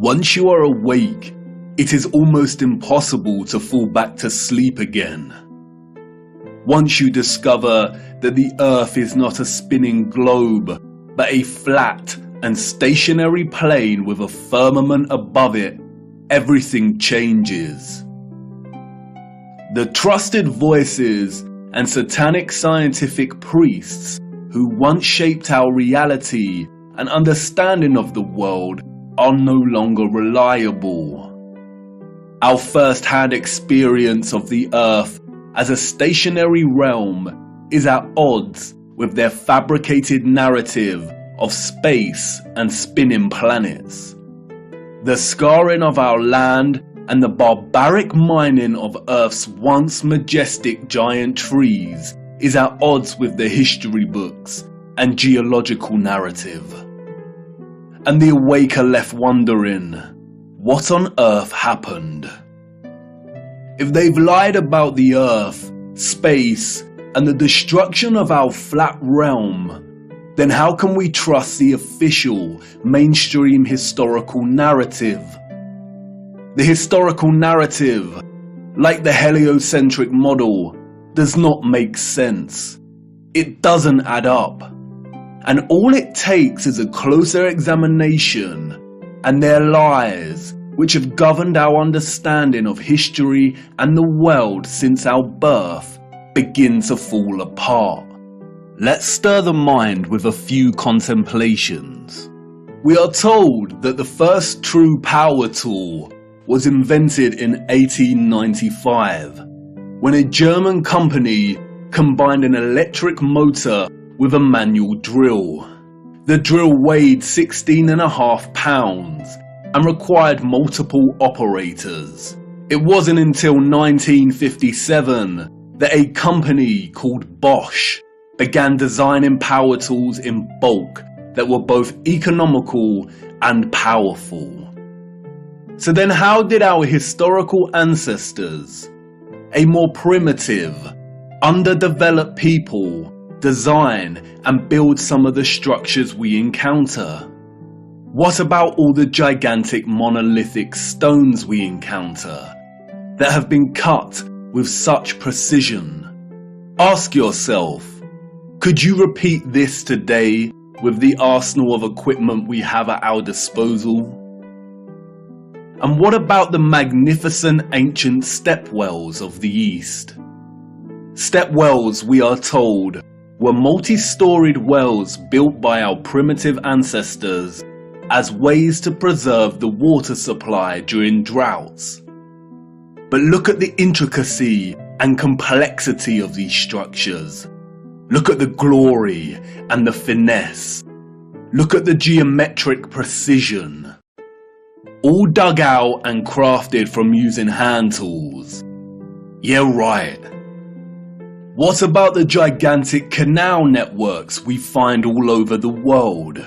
Once you are awake, it is almost impossible to fall back to sleep again. Once you discover that the Earth is not a spinning globe, but a flat and stationary plane with a firmament above it, everything changes. The trusted voices and satanic scientific priests who once shaped our reality and understanding of the world are no longer reliable. Our first-hand experience of the Earth as a stationary realm is at odds with their fabricated narrative of space and spinning planets. The scarring of our land and the barbaric mining of Earth's once majestic giant trees is at odds with the history books and geological narrative. And the awake are left wondering, what on earth happened? If they've lied about the Earth, space, and the destruction of our flat realm, then how can we trust the official mainstream historical narrative? The historical narrative, like the heliocentric model, does not make sense. It doesn't add up. And all it takes is a closer examination, and their lies, which have governed our understanding of history and the world since our birth, begin to fall apart. Let's stir the mind with a few contemplations. We are told that the first true power tool was invented in 1895, when a German company combined an electric motor with a manual drill. The drill weighed 16.5 pounds and required multiple operators. It wasn't until 1957 that a company called Bosch began designing power tools in bulk that were both economical and powerful. So then how did our historical ancestors, a more primitive, underdeveloped people, design and build some of the structures we encounter? What about all the gigantic monolithic stones we encounter that have been cut with such precision? Ask yourself, could you repeat this today with the arsenal of equipment we have at our disposal? And what about the magnificent ancient stepwells of the East? Stepwells, we are told, were multi-storied wells built by our primitive ancestors as ways to preserve the water supply during droughts. But look at the intricacy and complexity of these structures. Look at the glory and the finesse. Look at the geometric precision. All dug out and crafted from using hand tools. Yeah, right. What about the gigantic canal networks we find all over the world?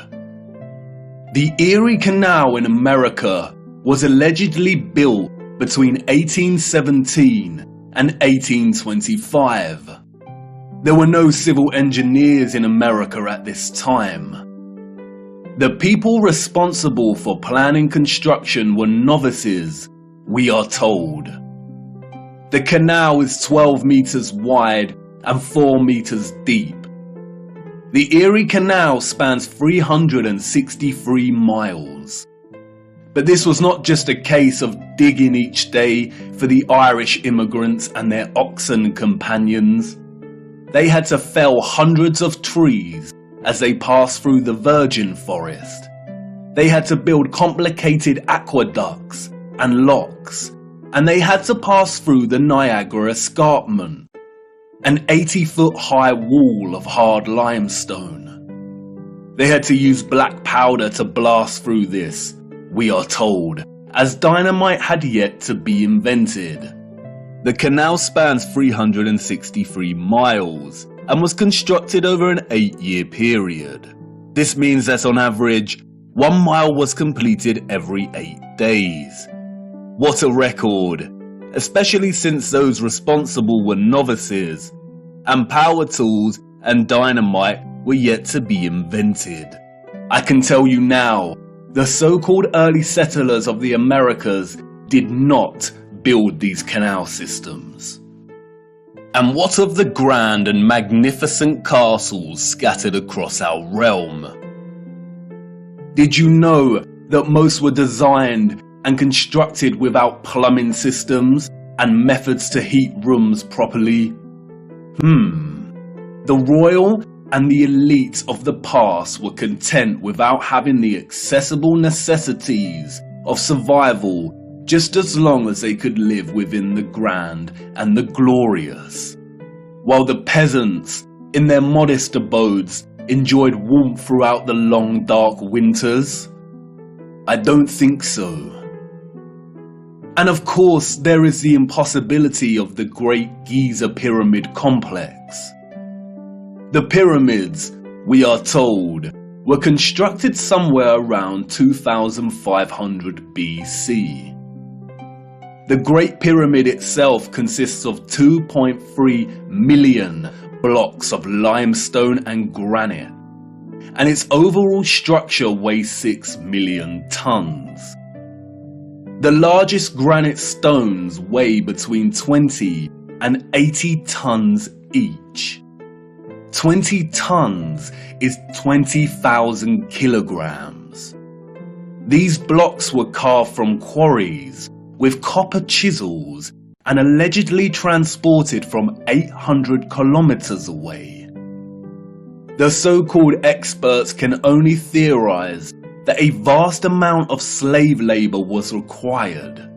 The Erie Canal in America was allegedly built between 1817 and 1825. There were no civil engineers in America at this time. The people responsible for planning construction were novices, we are told. The canal is 12 meters wide and 4 meters deep. The Erie Canal spans 363 miles. But this was not just a case of digging each day for the Irish immigrants and their oxen companions. They had to fell hundreds of trees as they passed through the virgin forest. They had to build complicated aqueducts and locks, and they had to pass through the Niagara Escarpment, an 80-foot high wall of hard limestone. They had to use black powder to blast through this, we are told, as dynamite had yet to be invented. The canal spans 363 miles and was constructed over an 8-year period. This means that on average, 1 mile was completed every 8 days. What a record, especially since those responsible were novices, and power tools and dynamite were yet to be invented. I can tell you now, The so-called early settlers of the Americas did not build these canal systems. And what of the grand and magnificent castles scattered across our realm? Did you know that most were designed and constructed without plumbing systems and methods to heat rooms properly? The royal and the elite of the past were content without having the accessible necessities of survival, just as long as they could live within the grand and the glorious, while the peasants, in their modest abodes, enjoyed warmth throughout the long dark winters? I don't think so. And of course, there is the impossibility of the Great Giza Pyramid Complex. The pyramids, we are told, were constructed somewhere around 2500 BC. The Great Pyramid itself consists of 2.3 million blocks of limestone and granite, and its overall structure weighs 6 million tons. The largest granite stones weigh between 20 and 80 tons each. 20 tons is 20,000 kilograms. These blocks were carved from quarries with copper chisels and allegedly transported from 800 kilometers away. The so-called experts can only theorize that a vast amount of slave labor was required.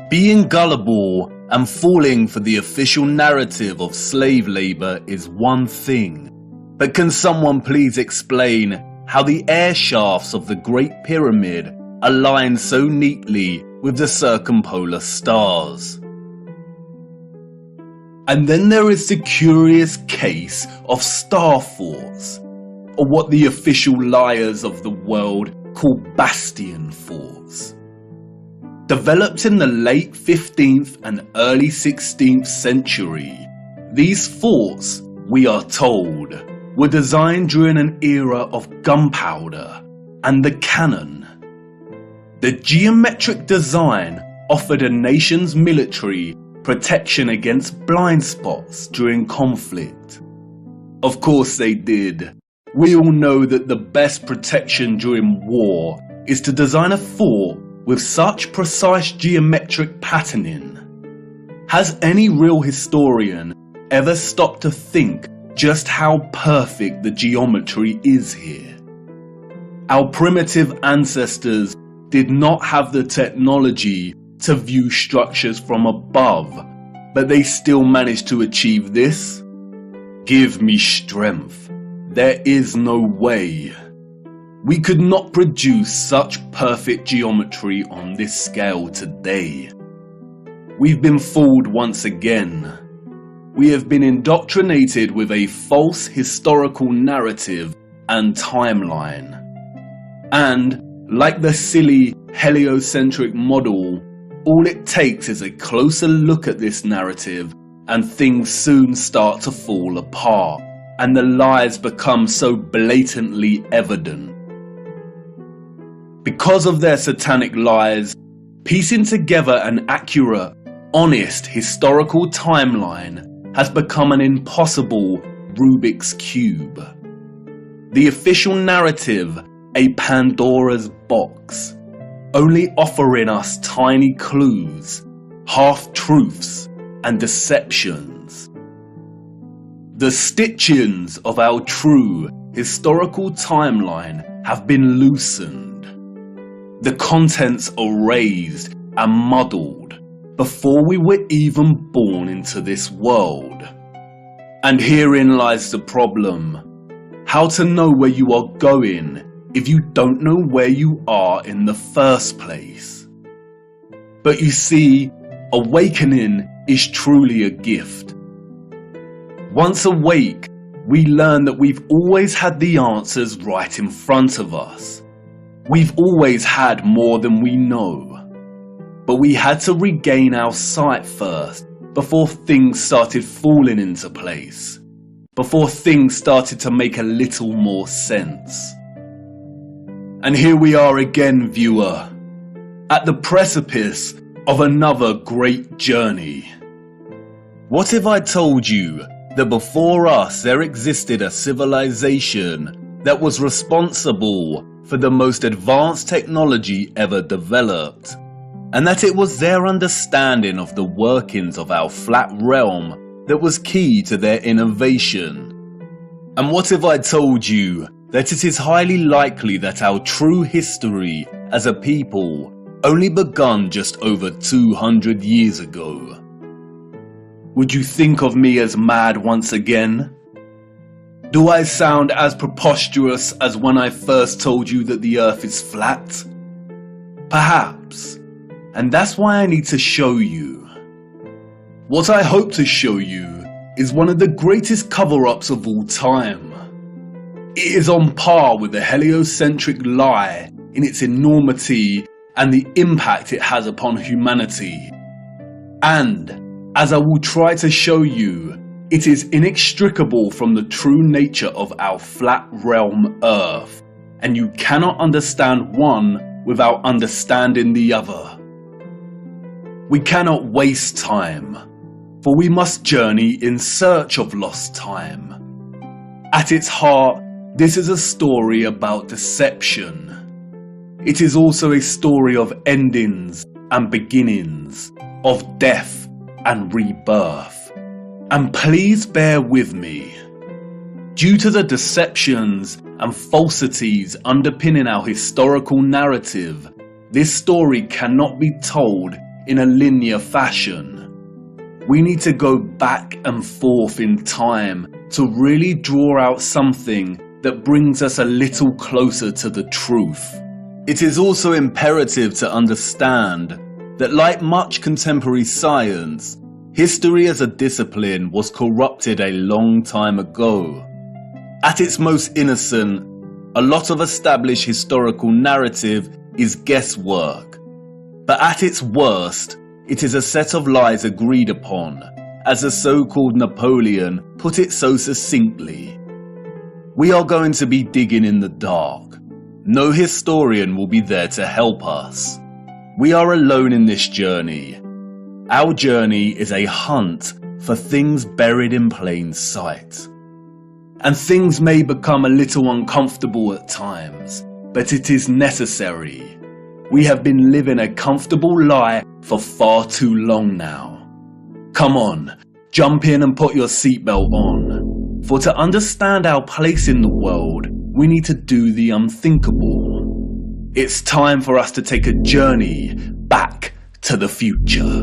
Being gullible and falling for the official narrative of slave labor is one thing, but can someone please explain how the air shafts of the Great Pyramid align so neatly with the circumpolar stars? And then there is the curious case of star forts, or what the official liars of the world call bastion forts. Developed in the late 15th and early 16th century, these forts, we are told, were designed during an era of gunpowder and the cannon. The geometric design offered a nation's military protection against blind spots during conflict. Of course they did. We all know that the best protection during war is to design a fort with such precise geometric patterning. Has any real historian ever stopped to think just how perfect the geometry is here? Our primitive ancestors did not have the technology to view structures from above, but they still managed to achieve this? Give me strength. There is no way. We could not produce such perfect geometry on this scale today. We've been fooled once again. We have been indoctrinated with a false historical narrative and timeline. And, like the silly heliocentric model, all it takes is a closer look at this narrative and things soon start to fall apart, and the lies become so blatantly evident. Because of their satanic lies, piecing together an accurate, honest historical timeline has become an impossible Rubik's Cube. The official narrative, a Pandora's box, only offering us tiny clues, half-truths and deceptions. The stitchings of our true historical timeline have been loosened. The contents erased and muddled before we were even born into this world. And herein lies the problem. How to know where you are going if you don't know where you are in the first place? But you see, awakening is truly a gift. Once awake, we learn that we've always had the answers right in front of us. We've always had more than we know. But we had to regain our sight first before things started falling into place. Before things started to make a little more sense. And here we are again, viewer, at the precipice of another great journey. What if I told you that before us there existed a civilization that was responsible for the most advanced technology ever developed, and that it was their understanding of the workings of our flat realm that was key to their innovation? And what if I told you that it is highly likely that our true history as a people only begun just over 200 years ago? Would you think of me as mad once again? Do I sound as preposterous as when I first told you that the earth is flat? Perhaps, and that's why I need to show you. What I hope to show you is one of the greatest cover-ups of all time. It is on par with the heliocentric lie in its enormity and the impact it has upon humanity. And, as I will try to show you, it is inextricable from the true nature of our flat realm Earth, and you cannot understand one without understanding the other. We cannot waste time, for we must journey in search of lost time. At its heart, this is a story about deception. It is also a story of endings and beginnings, of death and rebirth. And please bear with me. Due to the deceptions and falsities underpinning our historical narrative, this story cannot be told in a linear fashion. We need to go back and forth in time to really draw out something that brings us a little closer to the truth. It is also imperative to understand that, like much contemporary science, history as a discipline was corrupted a long time ago. At its most innocent, a lot of established historical narrative is guesswork. But at its worst, it is a set of lies agreed upon, as the so-called Napoleon put it so succinctly. We are going to be digging in the dark. No historian will be there to help us. We are alone in this journey. Our journey is a hunt for things buried in plain sight. And things may become a little uncomfortable at times, but it is necessary. We have been living a comfortable lie for far too long now. Come on, jump in and put your seatbelt on. For to understand our place in the world, we need to do the unthinkable. It's time for us to take a journey back to the future.